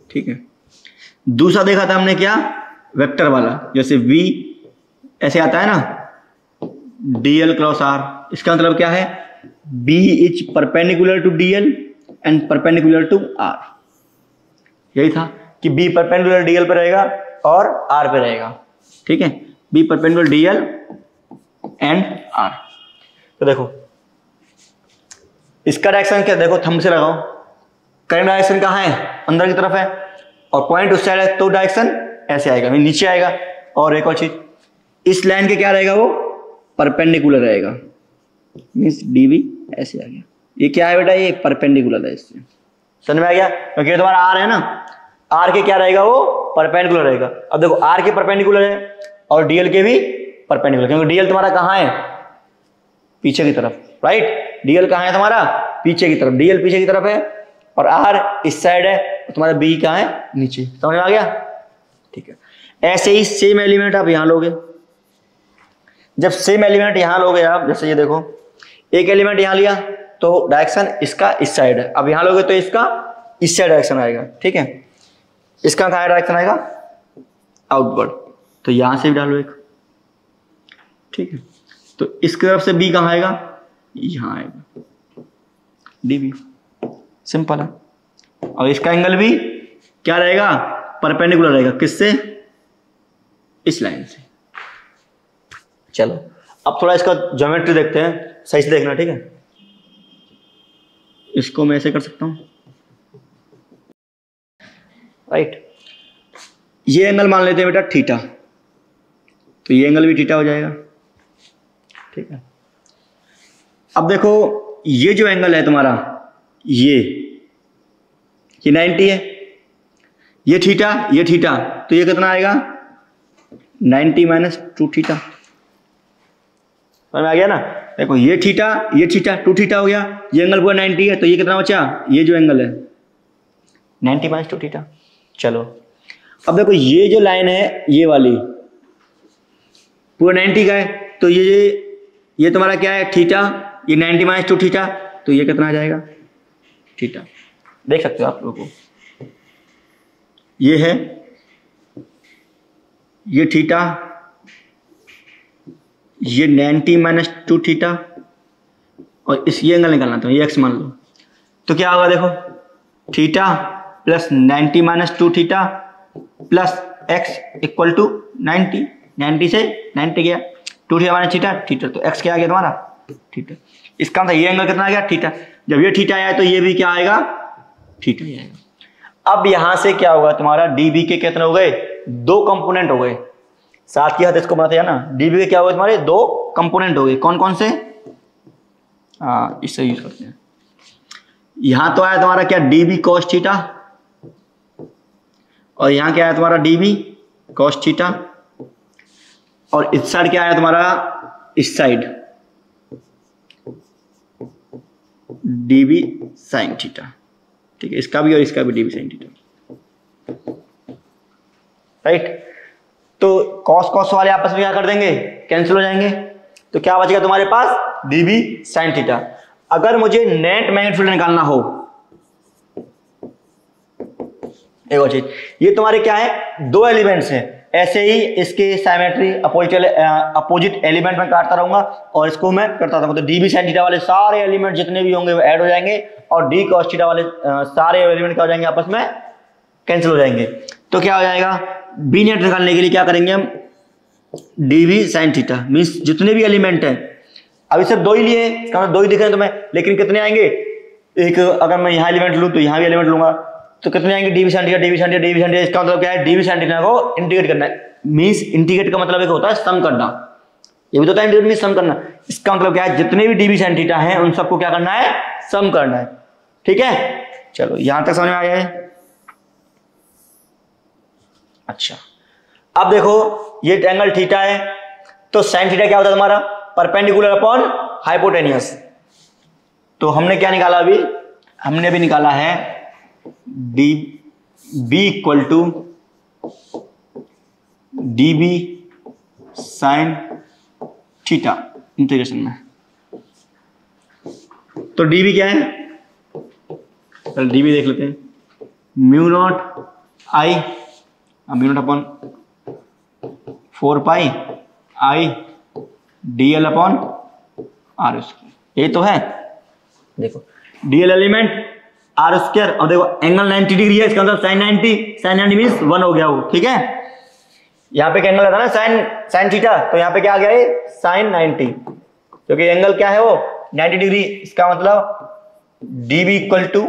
A: ठीक है। दूसरा देखा था हमने क्या, वेक्टर वाला, जैसे v ऐसे आता है ना, dl क्रॉस r, इसका मतलब क्या है, B is perpendicular to D L and perpendicular to R. यही था कि बी परपेंडिकुलर डी एल पे रहेगा और आर पे रहेगा, ठीक है, B perpendicular D L and R. तो देखो इसका डायरेक्शन क्या, देखो थंब से लगाओ, करंट डायरेक्शन कहाँ है, अंदर की तरफ है, और पॉइंट उस साइड है, तो डायरेक्शन ऐसे आएगा, नीचे आएगा। और एक और चीज, इस लाइन के क्या रहेगा, वो परपेंडिकुलर रहेगा, मीन्स डीबी ऐसे आ गया। ये क्या है बेटा, ये परपेंडिकुलर है, इससे समझ में आ गया, क्योंकि ये तुम्हारा आर है ना, आर के क्या रहेगा, वो परपेंडिकुलर रहेगा। अब देखो आर के परपेंडिकुलर है और डीएल के भी परपेंडिकुलर, क्योंकि डीएल तुम्हारा कहाँ है, पीछे की तरफ, राइट, डीएल कहाँ है तुम्हारा, पीछे की तरफ, डीएल पीछे की तरफ है और आर इस साइड है, और तुम्हारा बी कहाँ है, नीचे। समझ में आ गया, ठीक है। ऐसे ही सेम एलिमेंट आप यहां लोगे, जब सेम एलिमेंट यहां लोगे आप, जैसे ये देखो एक एलिमेंट यहां लिया तो डायरेक्शन इसका इस साइड है, अब यहां लोगे तो इसका इस साइड डायरेक्शन आएगा, ठीक है, इसका कहाँ डायरेक्शन आएगा, आउटवर्ड, तो यहां से भी डालो एक, ठीक है, तो इस तरफ से बी कहाँ आएगा, यहां आएगा, डीबी, सिंपल है। और इसका एंगल भी क्या रहेगा, परपेंडिकुलर रहेगा, किससे, इस लाइन से। चलो अब थोड़ा इसका ज्योमेट्री देखते हैं, सही से देखना, ठीक है। इसको मैं ऐसे कर सकता हूं, राइट, ये एंगल मान लेते हैं बेटा थीटा, तो ये एंगल भी थीटा हो जाएगा, ठीक है। अब देखो ये जो एंगल है तुम्हारा, ये 90 है, ये थीटा, ये थीटा, तो ये कितना आएगा, 90 माइनस 2 थीटा। समझ में आ गया ना, देखो ये थीटा 2 थीटा हो गया, ये एंगल पूरा 90 है, तो ये कितना बचा, ये जो एंगल है 90 माइनस 2 थीटा। चलो अब देखो ये जो लाइन है, ये वाली पूरा 90 का है, तो ये तुम्हारा क्या है, थीटा, ये 90 माइनस 2 थीटा, तो ये कितना आ जाएगा, थीटा। देख सकते हो आप लोगों को, ये है, ये थीटा, ये 90 माइनस 2 थीटा, और इस ये एंगल निकालना था, ये एक्स मान लो, तो क्या होगा, देखो theta plus 90 minus 2 theta plus X equal to 90, 90 से 90 गया, 2 थीटा माइनस थीटा, थीटा, तो एक्स क्या आ गया तुम्हारा, थीटा। इसका मतलब ये एंगल कितना आ गया, थीटा। जब ये थीटा आया तो ये भी क्या आएगा, थीटा ही आएगा। अब यहां से क्या होगा तुम्हारा, डीबी के कितने हो गए, 2 कंपोनेंट हो गए, साथ की हाथ इसको बनाते हैं ना, डीबी के क्या हो गए तुम्हारे, 2 कंपोनेंट हो गए, कौन कौन से, हाँ इससे यूज करते हैं। यहां तो आया तुम्हारा क्या, डीबी कॉस थीटा, और यहां क्या आया तुम्हारा, डीबी कॉस थीटा, और इस साइड क्या आया तुम्हारा, इस साइड डीबी साइन थीटा, ठीक है, इसका भी और इसका भी डीबी साइन थीटा, राइट। तो कॉस कॉस वाले आपस में क्या कर देंगे, कैंसिल हो जाएंगे, तो क्या बचेगा तुम्हारे पास, डीबी साइन थीटा। अगर मुझे नेट मैग्नेटिक फील्ड निकालना हो, एक और चीज, ये तुम्हारे क्या है, 2 एलिमेंट्स हैं, ऐसे ही इसके साइमेट्री अपोजिट एलिमेंट में काटता रहूंगा और इसको मैं करता रहूंगा, तो डीबी साइन थीटा वाले सारे एलिमेंट जितने भी होंगे वो ऐड हो जाएंगे, और डी कॉस थीटा वाले सारे एलिमेंट क्या हो जाएंगे, आपस में कैंसिल हो जाएंगे। तो क्या हो जाएगा, बी नेट निकालने के लिए क्या करेंगे हम, डीबी साइन थीटा, मीन्स जितने भी एलिमेंट हैं, अभी सिर्फ 2 ही लिए, इसका मतलब 2 ही दिख रहे हैं तुम्हें, लेकिन कितने आएंगे, एक अगर मैं यहाँ एलिमेंट लूँ तो यहाँ भी एलिमेंट लूंगा, तो कितने आएंगे, dB sine theta, dB sine theta, dB sine theta. इसका मतलब क्या है, डीबी साइन थीटा को इंटीग्रेट करना है, मीन्स इंटीग्रेट का मतलब एक होता है सम करना, ये भी तो होता है इंटीग्रेट मीन्स सम करना। इसका मतलब क्या है, जितने भी डीबी साइन थीटा है उन सबको क्या करना है, सम करना है, ठीक है। चलो यहां तक समझ में आया है, अच्छा। अब देखो ये एंगल थीटा है, तो साइन थीटा क्या होता है तुम्हारा, परपेंडिकुलर अपॉन हाइपोटेनियस। तो हमने क्या निकाला, अभी हमने भी निकाला है D B equal to D B sine theta integration में। तो डीबी क्या है, चल डीबी देख लेते हैं, mu naught I, mu naught upon 4 pi I D L upon R square, ये तो है, देखो डीएल एलिमेंट आर स्क्वायर, और देखो एंगल 90 डिग्री है, इसका मतलब साइन 90 मीन्स 1 हो गया वो, ठीक है। यहाँ पे एंगल था ना साइन थीटा, तो यहाँ पे क्या आ गया ये साइन 90, क्योंकि एंगल क्या है वो 90 डिग्री, इसका मतलब D B equal to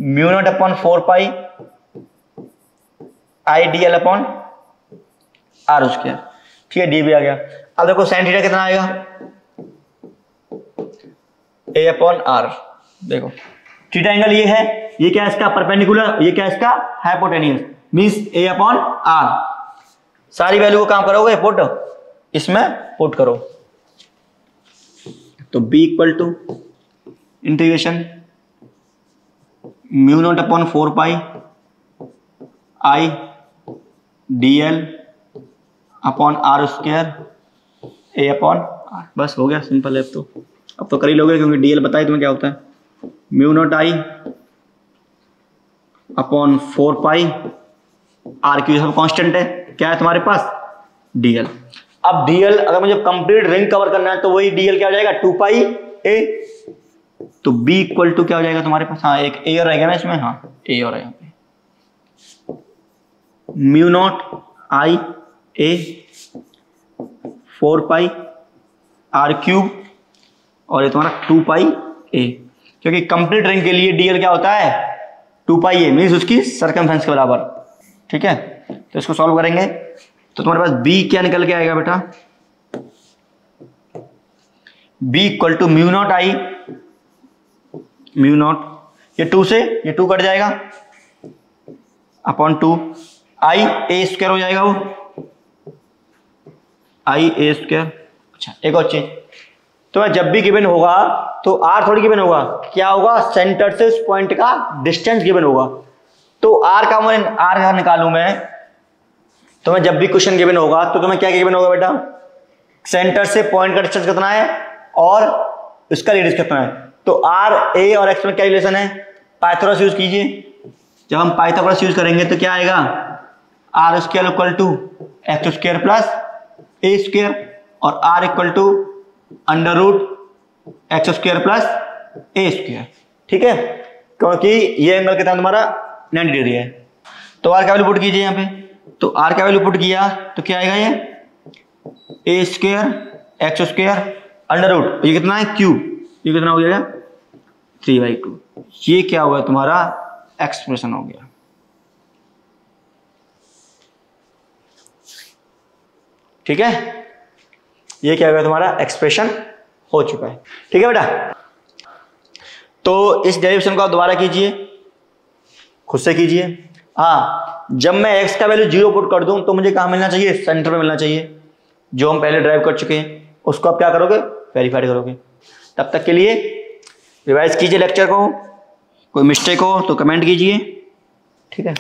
A: mu naught upon 4 pi I D L upon R square, ठीक है, डी बी आ गया। अब देखो साइन थीटा कितना आएगा, ए अपॉन आर, देखो थीटा एंगल ये है, ये क्या है इसका परपेंडिकुलर, ये क्या है इसका hypotenuse, means A upon R. सारी वैल्यू को काम करोगे पुट, इसमें पुट करो, तो b equal to integration mu naught upon 4 pi I D L upon R square A upon R, बस हो गया, सिंपल है। अब तो कर ही लोगे, क्योंकि डीएल बताए तुम्हें क्या होता है, mu naught I upon 4 pi R cube सब कांस्टेंट है, क्या है तुम्हारे पास डीएल। अब डीएल अगर मुझे कंप्लीट रिंग कवर करना है तो वही डीएल क्या हो जाएगा 2 पाई ए, तो बी इक्वल टू क्या हो जाएगा तुम्हारे पास, हाँ एक ए और रहेगा ना इसमें, हाँ ए और है यहाँ पे, mu naught I A 4 pi R cube, और ये तुम्हारा 2 पाई ए, क्योंकि कंप्लीट रिंग के लिए डीएल क्या होता है 2 पाई ए, मीन्स उसकी सर्कमफेरेंस के बराबर, ठीक है। तो इसको सॉल्व करेंगे तो तुम्हारे पास b क्या निकल के आएगा बेटा, b equal to mu naught I, mu naught ये 2 से ये 2 कट जाएगा अपॉन 2 आई ए स्क्वायर हो जाएगा वो, आई ए स्क्वायर। अच्छा एक और चीज, तो जब भी गिवन होगा तो r थोड़ी गिवन होगा, क्या होगा सेंटर से उस पॉइंट का डिस्टेंस गिवन होगा, तो r का निकालूं मैं, तो मैं जब भी क्वेश्चन गिवन होगा तो तुम्हें क्या गिवन होगा बेटा, सेंटर से पॉइंट का डिस्टेंस कितना है और इसका रेडियस कितना है, तो आर ए और एक्स में क्या रिलेशन है, पाइथागोरस यूज कीजिए। जब हम पाइथागोरस यूज करेंगे तो क्या आएगा, R square equal to X square plus A square, और R equal to under root X square plus A square, ठीक है, क्योंकि ये एंगल कितना तुम्हारा 90 डिग्री है। तो आर का वैल्यू पुट कीजिए यहाँ पे, तो आर का वैल्यू पुट किया तो क्या आएगा, ये A square X square under root, ये कितना है क्यूब, ये कितना हो जाएगा 3/2, ये क्या हुआ तुम्हारा एक्सप्रेशन हो गया, ठीक है, ये क्या हो गया तुम्हारा एक्सप्रेशन हो चुका है, ठीक है बेटा। तो इस डेरिवेशन को आप दोबारा कीजिए, खुद से कीजिए। हाँ, जब मैं x का वैल्यू 0 पुट कर दूं तो मुझे कहाँ मिलना चाहिए, सेंटर में मिलना चाहिए, जो हम पहले ड्राइव कर चुके हैं, उसको आप क्या करोगे वेरीफाई करोगे। तब तक के लिए रिवाइज कीजिए लेक्चर को, कोई मिस्टेक हो तो कमेंट कीजिए, ठीक है।